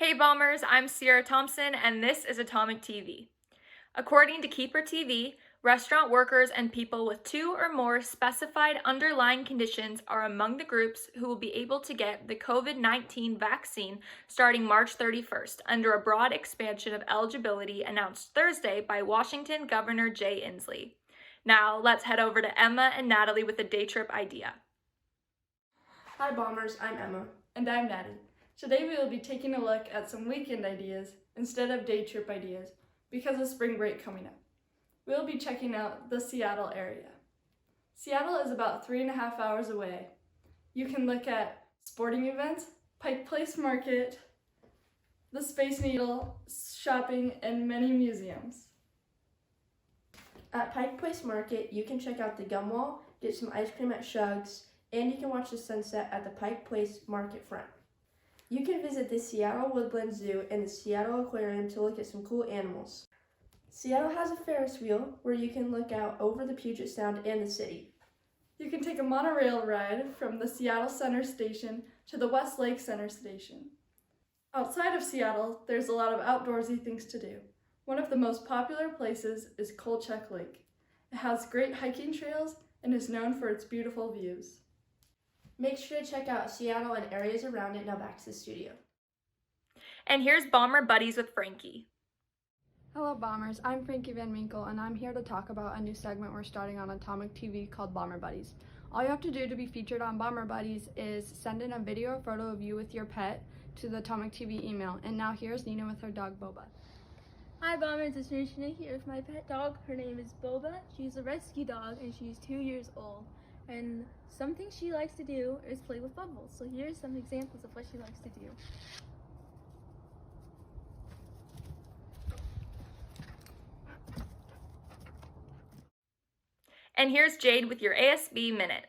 Hey Bombers, I'm Sierra Thompson and this is Atomic TV. According to Keeper TV, restaurant workers and people with 2 or more specified underlying conditions are among the groups who will be able to get the COVID-19 vaccine starting March 31st under a broad expansion of eligibility announced Thursday by Washington Governor Jay Inslee. Now, let's head over to Emma and Natalie with a day trip idea. Hi Bombers, I'm Emma. And I'm Natty. Today we will be taking a look at some weekend ideas instead of day trip ideas because of spring break coming up. We'll be checking out the Seattle area. Seattle is about 3.5 hours away. You can look at sporting events, Pike Place Market, the Space Needle, shopping, and many museums. At Pike Place Market, you can check out the gum wall, get some ice cream at Shug's, and you can watch the sunset at the Pike Place Market front. You can visit the Seattle Woodland Zoo and the Seattle Aquarium to look at some cool animals. Seattle has a Ferris wheel where you can look out over the Puget Sound and the city. You can take a monorail ride from the Seattle Center Station to the West Lake Center Station. Outside of Seattle, there's a lot of outdoorsy things to do. One of the most popular places is Kolchak Lake. It has great hiking trails and is known for its beautiful views. Make sure to check out Seattle and areas around it. Now back to the studio. And here's Bomber Buddies with Frankie. Hello Bombers, I'm Frankie Van Winkle and I'm here to talk about a new segment we're starting on Atomic TV called Bomber Buddies. All you have to do to be featured on Bomber Buddies is send in a video or photo of you with your pet to the Atomic TV email. And now here's Nina with her dog Boba. Hi Bombers, it's Richland here with my pet dog. Her name is Boba. She's a rescue dog and she's 2 years old. And something she likes to do is play with bubbles. So here's some examples of what she likes to do. And here's Jade with your ASB Minute.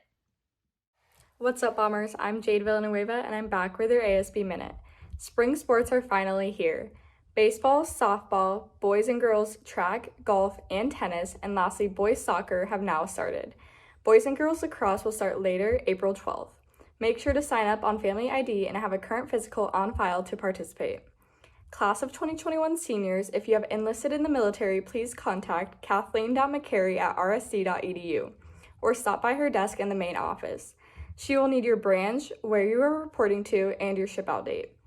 What's up, Bombers? I'm Jade Villanueva, and I'm back with your ASB Minute. Spring sports are finally here. Baseball, softball, boys and girls track, golf, and tennis, and lastly, boys soccer have now started. Boys and girls lacrosse will start later, April 12th. Make sure to sign up on Family ID and have a current physical on file to participate. Class of 2021 seniors, if you have enlisted in the military, please contact kathleen.mccary@rsc.edu or stop by her desk in the main office. She will need your branch, where you are reporting to, and your ship out date.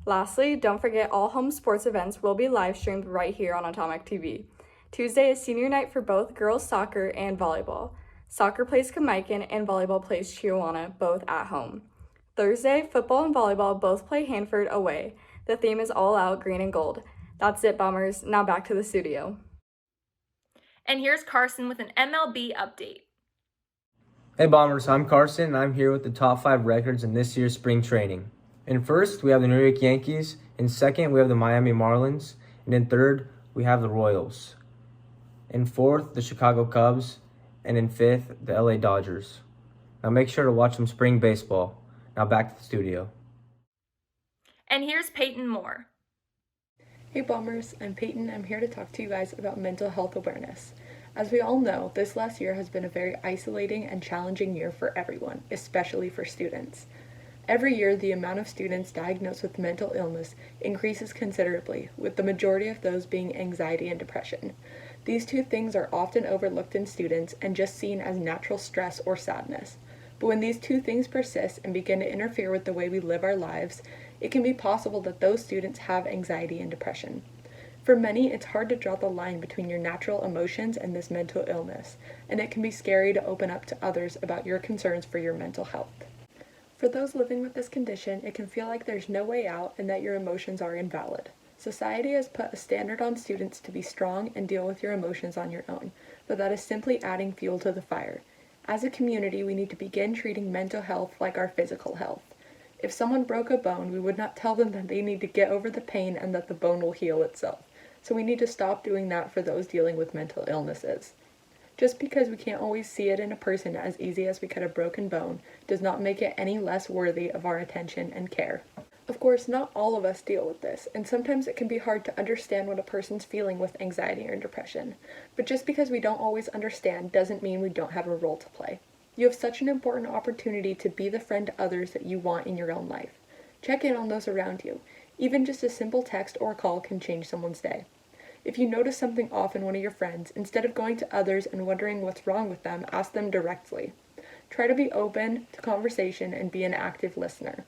Lastly, don't forget all home sports events will be live streamed right here on Atomic TV. Tuesday is senior night for both girls soccer and volleyball. Soccer plays Kamaikan and volleyball plays Chiawana, both at home. Thursday, football and volleyball both play Hanford away. The theme is all out green and gold. That's it, Bombers. Now back to the studio. And here's Carson with an MLB update. Hey Bombers, I'm Carson and I'm here with the top 5 records in this year's spring training. In first, we have the New York Yankees. In second, we have the Miami Marlins. And in third, we have the Royals. In fourth, the Chicago Cubs. And in fifth, the LA Dodgers. Now make sure to watch some spring baseball. Now back to the studio. And here's Peyton Moore. Hey Bombers, I'm Peyton. I'm here to talk to you guys about mental health awareness. As we all know, this last year has been a very isolating and challenging year for everyone, especially for students. Every year, the amount of students diagnosed with mental illness increases considerably, with the majority of those being anxiety and depression. These two things are often overlooked in students and just seen as natural stress or sadness. But when these two things persist and begin to interfere with the way we live our lives, it can be possible that those students have anxiety and depression. For many, it's hard to draw the line between your natural emotions and this mental illness, and it can be scary to open up to others about your concerns for your mental health. For those living with this condition, it can feel like there's no way out and that your emotions are invalid. Society has put a standard on students to be strong and deal with your emotions on your own, but that is simply adding fuel to the fire. As a community, we need to begin treating mental health like our physical health. If someone broke a bone, we would not tell them that they need to get over the pain and that the bone will heal itself. So we need to stop doing that for those dealing with mental illnesses. Just because we can't always see it in a person as easy as we cut a broken bone does not make it any less worthy of our attention and care. Of course, not all of us deal with this, and sometimes it can be hard to understand what a person's feeling with anxiety or depression. But just because we don't always understand doesn't mean we don't have a role to play. You have such an important opportunity to be the friend to others that you want in your own life. Check in on those around you. Even just a simple text or call can change someone's day. If you notice something off in one of your friends, instead of going to others and wondering what's wrong with them, ask them directly. Try to be open to conversation and be an active listener.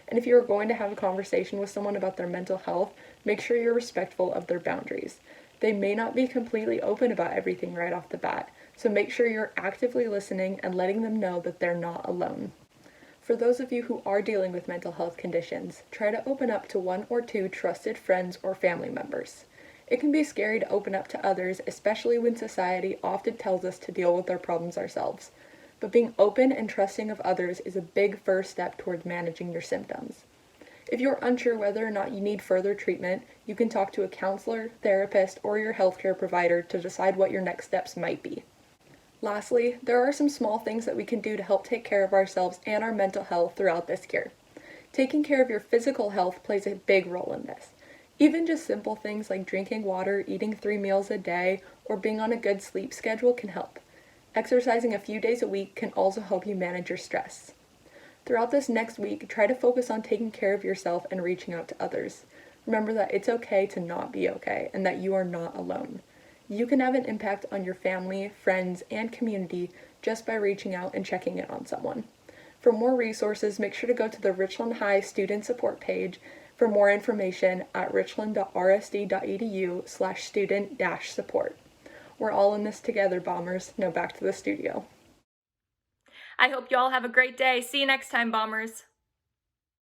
And if you are going to have a conversation with someone about their mental health, make sure you're respectful of their boundaries. They may not be completely open about everything right off the bat, so make sure you're actively listening and letting them know that they're not alone. For those of you who are dealing with mental health conditions, try to open up to 1 or 2 trusted friends or family members. It can be scary to open up to others, especially when society often tells us to deal with our problems ourselves. But being open and trusting of others is a big first step towards managing your symptoms. If you're unsure whether or not you need further treatment, you can talk to a counselor, therapist, or your healthcare provider to decide what your next steps might be. Lastly, there are some small things that we can do to help take care of ourselves and our mental health throughout this year. Taking care of your physical health plays a big role in this. Even just simple things like drinking water, eating 3 meals a day, or being on a good sleep schedule can help. Exercising a few days a week can also help you manage your stress. Throughout this next week, try to focus on taking care of yourself and reaching out to others. Remember that it's okay to not be okay and that you are not alone. You can have an impact on your family, friends, and community just by reaching out and checking in on someone. For more resources, make sure to go to the Richland High Student Support page for more information at richland.rsd.edu/student-support. We're all in this together, Bombers. Now back to the studio. I hope you all have a great day. See you next time, Bombers.